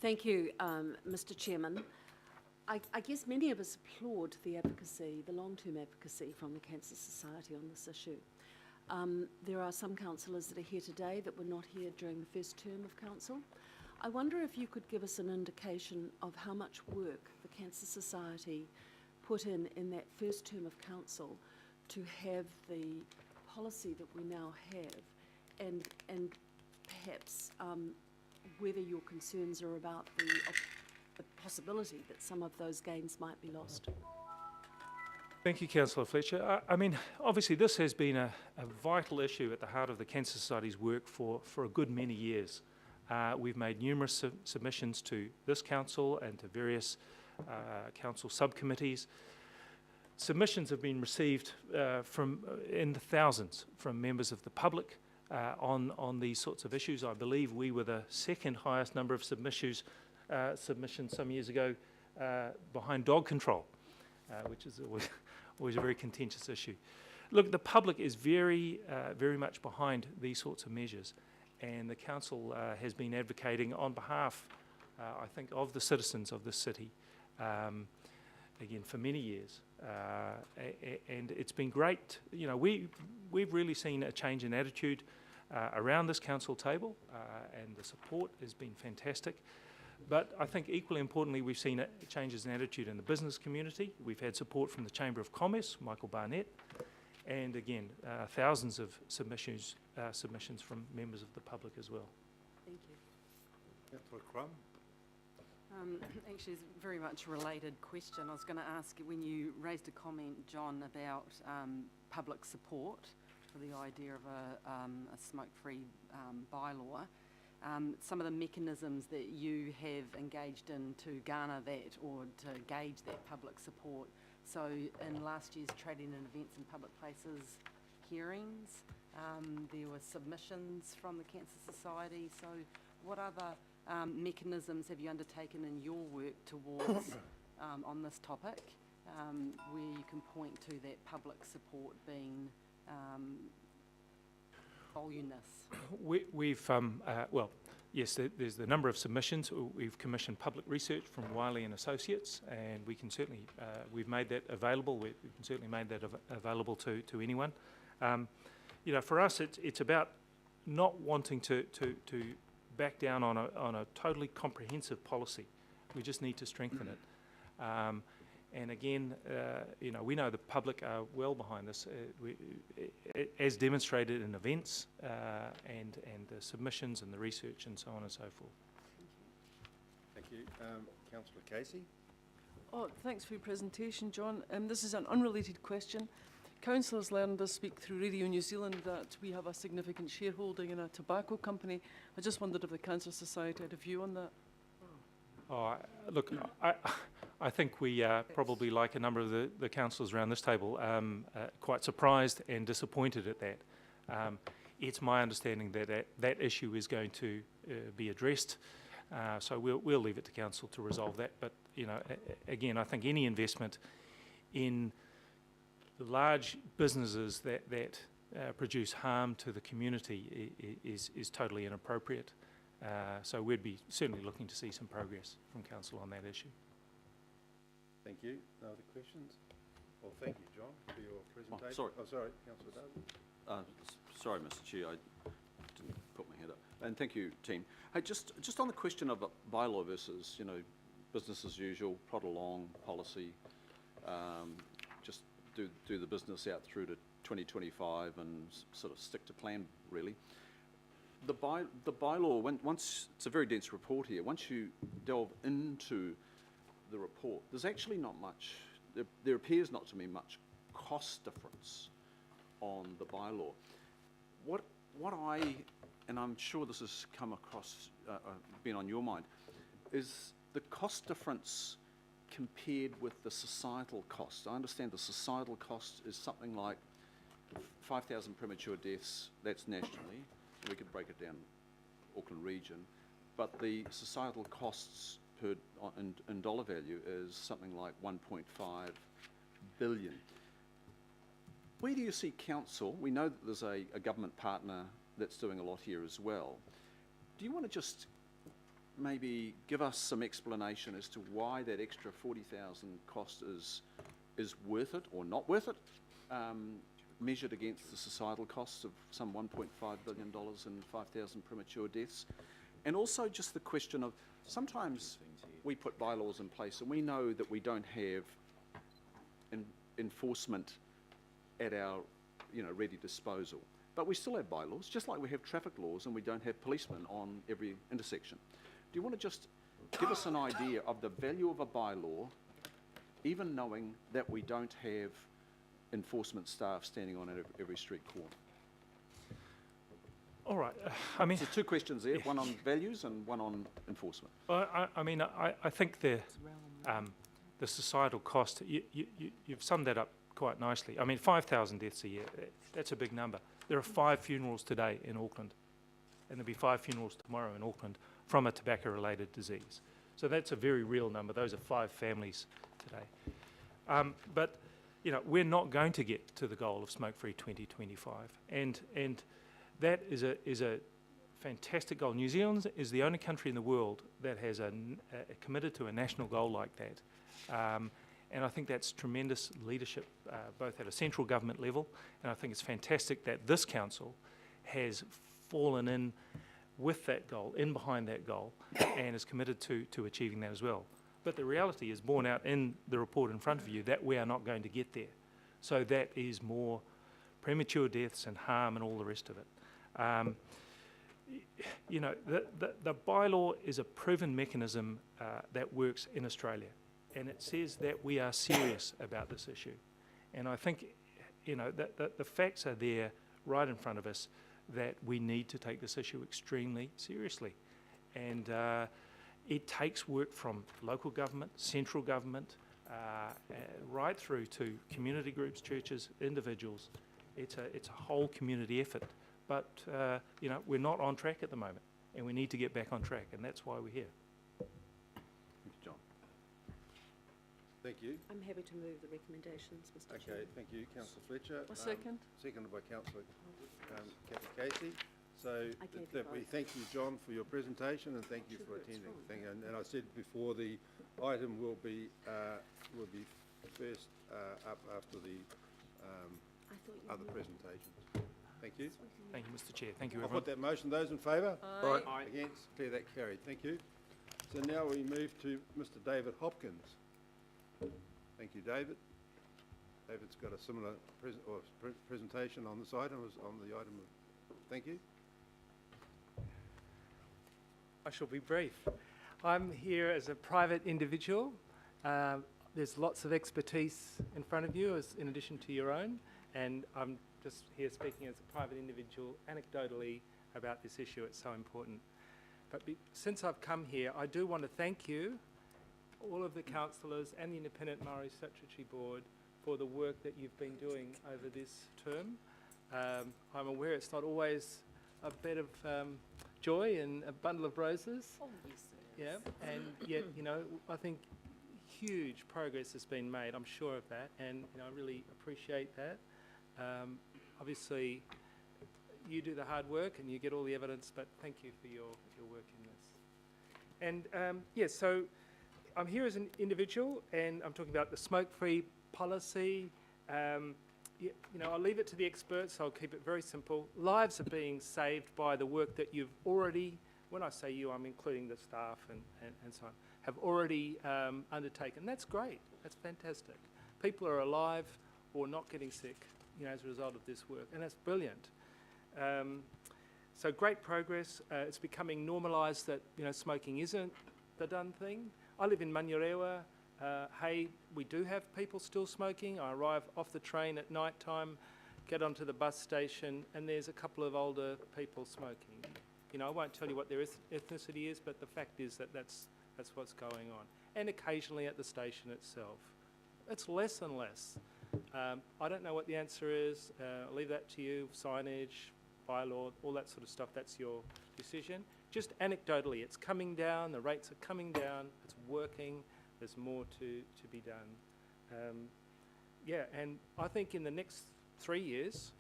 Thank you, Mr. Chairman. I guess many of us applaud the advocacy, the long-term advocacy from the Cancer Society on this issue. There are some councillors that are here today that were not here during the first term of council. I wonder if you could give us an indication of how much work the Cancer Society put in that first term of council to have the policy that we now have, and perhaps whether your concerns are about the possibility that some of those gains might be lost. Thank you, Councillor Fletcher. I mean, obviously this has been a vital issue at the heart of the Cancer Society's work for a good many years. We've made numerous submissions to this council and to various council subcommittees. Submissions have been received in the thousands from members of the public on these sorts of issues. I believe we were the second highest number of submissions some years ago behind dog control, which is always a very contentious issue. Look, the public is very much behind these sorts of measures, and the council has been advocating on behalf, I think, of the citizens of this city, again, for many years. And it's been great. You know, we've really seen a change in attitude around this council table, and the support has been fantastic. But I think equally importantly, we've seen changes in attitude in the business community. We've had support from the Chamber of Commerce, Michael Barnett, and again, thousands of submissions from members of the public as well. Thank you. Councillor Crum. Actually, it's a very much related question. I was going to ask, when you raised a comment, John, about public support for the idea of a smoke-free bylaw, some of the mechanisms that you have engaged in to garner that or to gauge that public support. So in last year's Trading and Events in Public Places hearings, there were submissions from the Cancer Society. So what other mechanisms have you undertaken in your work towards on this topic where you can point to that public support being voluminous? We've well, yes, there's the number of submissions. We've commissioned public research from Wiley and Associates, and we can certainly we've made that available. We can certainly made that available to anyone. You know, for us, it's about not wanting to back down on a totally comprehensive policy. We just need to strengthen it. And again, you know, we know the public are well behind this, as demonstrated in events and the submissions and the research and so on and so forth. Thank you. Councillor Casey. Oh, thanks for your presentation, John. This is an unrelated question. Councillors learned us speak through Radio New Zealand that we have a significant shareholding in a tobacco company. I just wondered if the Cancer Society had a view on that. Oh, look, I think we probably, like a number of the councillors around this table, quite surprised and disappointed at that. It's my understanding that that issue is going to be addressed, so we'll leave it to council to resolve that. But you know, again, I think any investment in large businesses that produce harm to the community is totally inappropriate. So we'd be certainly looking to see some progress from council on that issue. Thank you. No other questions? Well, thank you, John, for your presentation. Sorry. Oh, sorry, Councillor Darby. Sorry, Mr. Chair, I didn't put my hand up. And thank you, team. Hey, just on the question of bylaw versus, you know, business as usual, plod along, policy, just do the business out through to 2025 and sort of stick to plan, really. The bylaw, once it's a very dense report here, once you delve into the report, there's actually not much, there appears not to be much cost difference on the bylaw. What and I'm sure this has come across, been on your mind, is the cost difference compared with the societal cost. I understand the societal cost is something like 5,000 premature deaths, that's nationally. We could break it down Auckland region, but the societal costs per in dollar value is something like 1.5 billion. Where do you see council? We know that there's a government partner that's doing a lot here as well. Do you want to just maybe give us some explanation as to why that extra 40,000 cost is worth it or not worth it, measured against the societal costs of some $1.5 billion and 5,000 premature deaths. And also just the question of, sometimes we put bylaws in place and we know that we don't have enforcement at our ready disposal. But we still have bylaws, just like we have traffic laws and we don't have policemen on every intersection. Do you want to just give us an idea of the value of a bylaw, even knowing that we don't have enforcement staff standing on every street corner? All right. I mean, So two questions there, one on values and one on enforcement. I think the societal cost, you've summed that up quite nicely. I mean, 5,000 deaths a year, that's a big number. There are 5 funerals today in Auckland, and there'll be 5 funerals tomorrow in Auckland from a tobacco-related disease. So that's a very real number. Those are 5 families today. But, we're not going to get to the goal of smoke-free 2025. And that is a fantastic goal. New Zealand is the only country in the world that has committed to a national goal like that. And I think that's tremendous leadership, both at a central government level, and I think it's fantastic that this council has fallen in with that goal, in behind that goal, and is committed to achieving that as well. But the reality is borne out in the report in front of you that we are not going to get there. So that is more premature deaths and harm and all the rest of it. The bylaw is a proven mechanism that works in Australia, and it says that we are serious about this issue. And I think, that the facts are there right in front of us that we need to take this issue extremely seriously. And it takes work from local government, central government, right through to community groups, churches, individuals. It's a whole community effort. But, we're not on track at the moment, and we need to get back on track, and that's why we're here. Thank you, John. Thank you. I'm happy to move the recommendations, Mr. Okay, Chairman. thank you, Councillor Fletcher. A second. Seconded by Councillor Kathy Casey. So I gave you that we both. thank you, John, for your presentation, and thank you for Sugar, it's attending. wrong. And I said before, the item will be first up after the I thought you other moved. presentations. Thank you. Thank you, Mr. Chair. Thank you, I'll everyone. put that motion. Those in favour? Aye. Against? Declare that carried. Thank you. So now we move to Mr. David Hopkins. Thank you, David. David's got a similar presentation on this item as on the item of... Thank you. I shall be brief. I'm here as a private individual. There's lots of expertise in front of you, in addition to your own, and I'm just here speaking as a private individual, anecdotally, about this issue. It's so important. But since I've come here, I do want to thank you, all of the councillors and the Independent Maori Statutory Board, for the work that you've been doing over this term. I'm aware it's not always a bed of joy and a bundle of roses. Oh, yes, Yeah, and yet, I think huge progress has been made. I'm sure of that, and I really appreciate that. Obviously, you do the hard work and you get all the evidence, but thank you for your work in this. And so I'm here as an individual, and I'm talking about the smoke-free policy. I'll leave it to the experts. I'll keep it very simple. Lives are being saved by the work that you've already, when I say you, I'm including the staff and so on, have already undertaken. That's great. That's fantastic. People are alive or not getting sick, as a result of this work, and that's brilliant. So great progress. It's becoming normalised that, smoking isn't the done thing. I live in Manurewa. We do have people still smoking. I arrive off the train at night time, get onto the bus station, and there's a couple of older people smoking. I won't tell you what their ethnicity is, but the fact is that that's what's going on. And occasionally at the station itself. It's less and less. I don't know what the answer is. I'll leave that to you. Signage, bylaw, all that sort of stuff, that's your decision. Just anecdotally, it's coming down, the rates are coming down, it's working, there's more to be done. And I think in the next 3 years,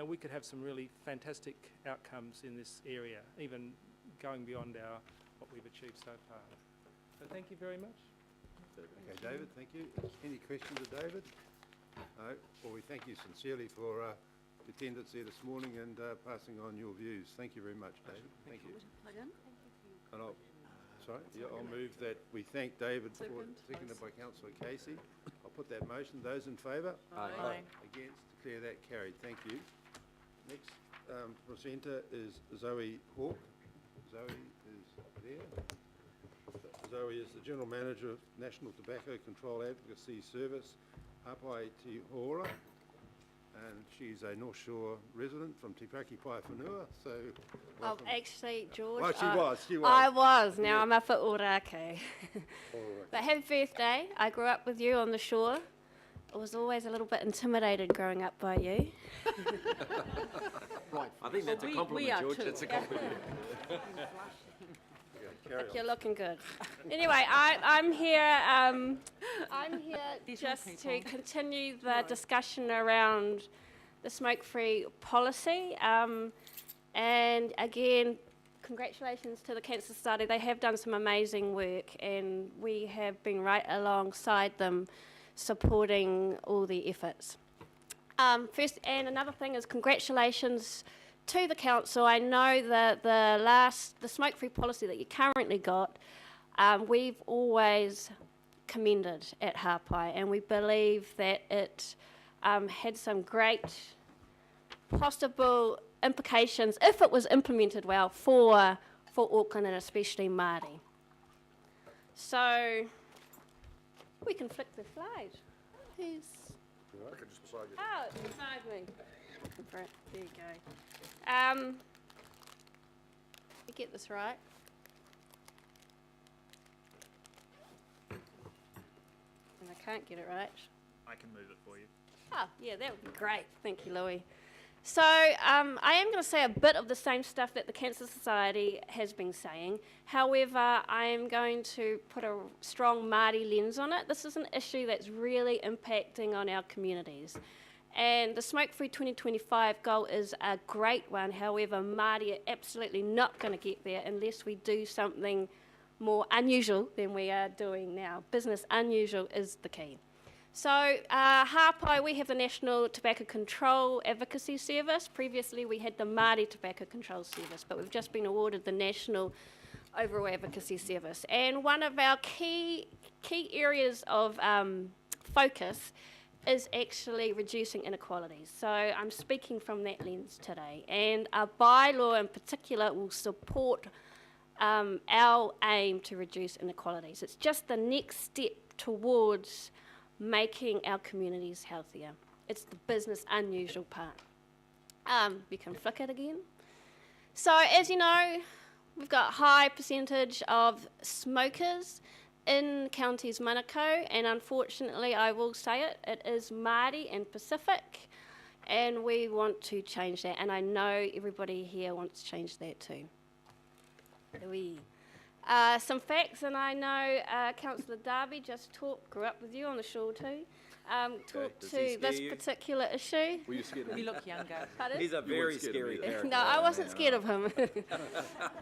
we could have some really fantastic outcomes in this area, even going beyond what we've achieved so far. So thank you very much. Okay, David, thank you. Any questions of David? No? Well, we thank you sincerely for the attendance here this morning and passing on your views. Thank you very much, David. Thank you. Plug in. And I'll move that we thank David for, Second. seconded by councillor Casey. I'll put that motion. Those in favour? Aye. Against? Declare that carried. Thank you. Next presenter is Zoe Hawke. Zoe is there. Zoe is the General Manager of National Tobacco Control Advocacy Service, Hapai Te Hora, and she's a North Shore resident from Te Paki Whaiwhenua, so welcome. Actually, George, Well, she was. I was. Now Yeah. I'm up at Orake. All right. But happy birthday. I grew up with you on the shore. I was always a little bit intimidated growing up by you. I think that's a we compliment, are George. too. It's a compliment. Okay, carry on. You're looking good. Anyway, I'm here. I'm here These just young to people. continue the discussion around the smoke-free policy. And again, congratulations to the Cancer Society. They have done some amazing work, and we have been right alongside them, supporting all the efforts. First, and another thing is congratulations to the council. I know that the smoke-free policy that you currently got, we've always commended at Hapai, and we believe that it had some great possible implications if it was implemented well for Auckland and especially Māori. So we can flick the slide. Who's oh, it's beside me. There you go. We get this right. And I can't get it right. I can move it for you. Oh, yeah, that would be great. Thank you, Louis. So I am going to say a bit of the same stuff that the Cancer Society has been saying. However, I am going to put a strong Māori lens on it. This is an issue that's really impacting on our communities. And the Smoke-Free 2025 goal is a great one. However, Māori are absolutely not going to get there unless we do something more unusual than we are doing now. Business unusual is the key. So, Hapai, we have the National Tobacco Control Advocacy Service. Previously, we had the Māori Tobacco Control Service, but we've just been awarded the National Overall Advocacy Service. And one of our key areas of focus is actually reducing inequalities. So, I'm speaking from that lens today. And our bylaw in particular will support our aim to reduce inequalities. It's just the next step towards making our communities healthier. It's the business unusual part. You can flick it again. So as you know, we've got a high percentage of smokers in counties Manukau, and unfortunately I will say it, it is Māori and Pacific, and we want to change that, and I know everybody here wants to change that too. Some facts, and I know Councillor Darby just grew up with you on the shore too, talked does to he scare this you? particular issue. Were you scared of You him? look younger. Pardon? He's a weren't very scared of scary me. character. No, I wasn't scared of him.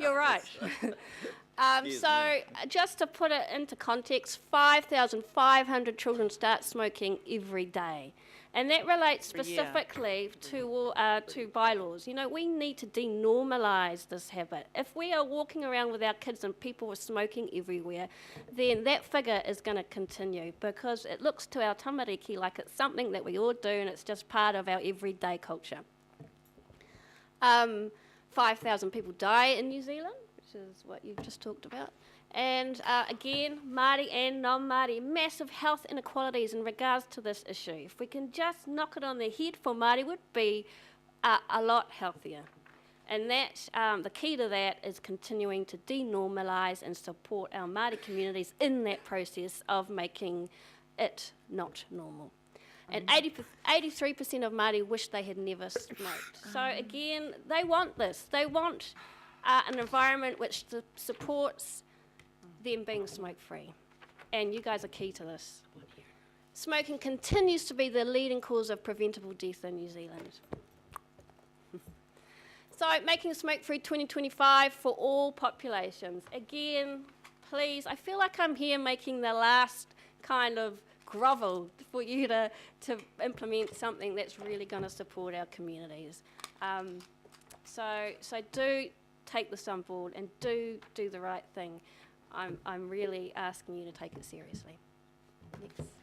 You're right. Scares me. Just to put it into context, 5,500 children start smoking every day. And that relates Every year. specifically to bylaws. You know, we need to denormalise this habit. If we are walking around with our kids and people are smoking everywhere, then that figure is going to continue because it looks to our tamariki like it's something that we all do and it's just part of our everyday culture. 5,000 people die in New Zealand, which is what you've just talked about. And again, Māori and non-Māori, massive health inequalities in regards to this issue. If we can just knock it on the head for Māori, would be a lot healthier. And that the key to that is continuing to denormalise and support our Māori communities in that process of making it not normal. And 83% of Māori wish they had never smoked. So again, they want this. They want an environment which supports them being smoke-free. And you guys are key to this. Smoking continues to be the leading cause of preventable death in New Zealand. So making smoke-free 2025 for all populations. Again, please, I feel like I'm here making the last kind of grovel for you to implement something that's really going to support our communities. So do take this on board and do the right thing. I'm really asking you to take it seriously. Next.